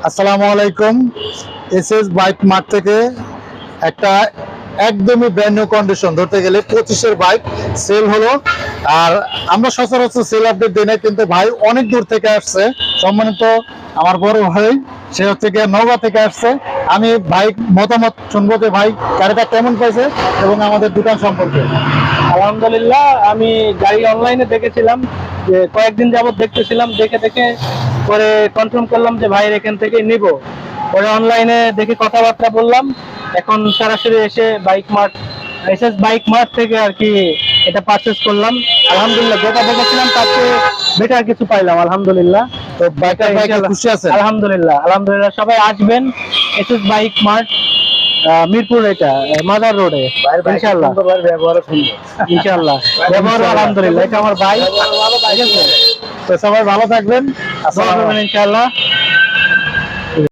আসসালামু আলাইকুম। SS bike mart থেকে একটা একদমই ব্র্যান্ড নিউ কন্ডিশন ধরতে গেলে 25-এর বাইক সেল হলো। আর আমরা সচরাচর সেল আপডেট দিই না, কিন্তু ভাই অনেক দূর থেকে আসছে। সম্মানিত আমার বড় ভাই, সে হচ্ছে গিয়ে নওগাঁ থেকে আসছে। আমি ভাই মতামত শুনবো যে ভাই গাড়িটা কেমন পাইছে এবং আমাদের দোকান সম্পর্কে। আলহামদুলিল্লাহ, আমি গাড়ি অনলাইনে দেখেছিলাম, যে কয়েকদিন যাবত দেখতেছিলাম, দেখে দেখে পরে কনফার্ম করলাম যে ভাইয়ের এখান থেকে নিব। পরে অনলাইনে দেখে কথাবার্তা বললাম, এখন সরাসরি এসে এসএস বাইক মার্ট থেকে আর কি এটা পারচেস করলাম। আলহামদুলিল্লাহ, যেটা দেখেছিলাম তার চেয়ে বেটার কিছু পাইলাম আলহামদুলিল্লাহ। তো বাইকটা খুশি আছে? আলহামদুলিল্লাহ আলহামদুলিল্লাহ, সবাই আসবেন এসএস বাইক মার্ট, মিরপুর, এটা মাদার রোডে। ইনশাআল্লাহ ইনশাআল্লাহ ব্যবহার আলহামদুলিল্লাহ, এটা আমার ভাই। ঠিক আছে, তো সবাই ভালো থাকবেন। ইনশাআল্লাহ।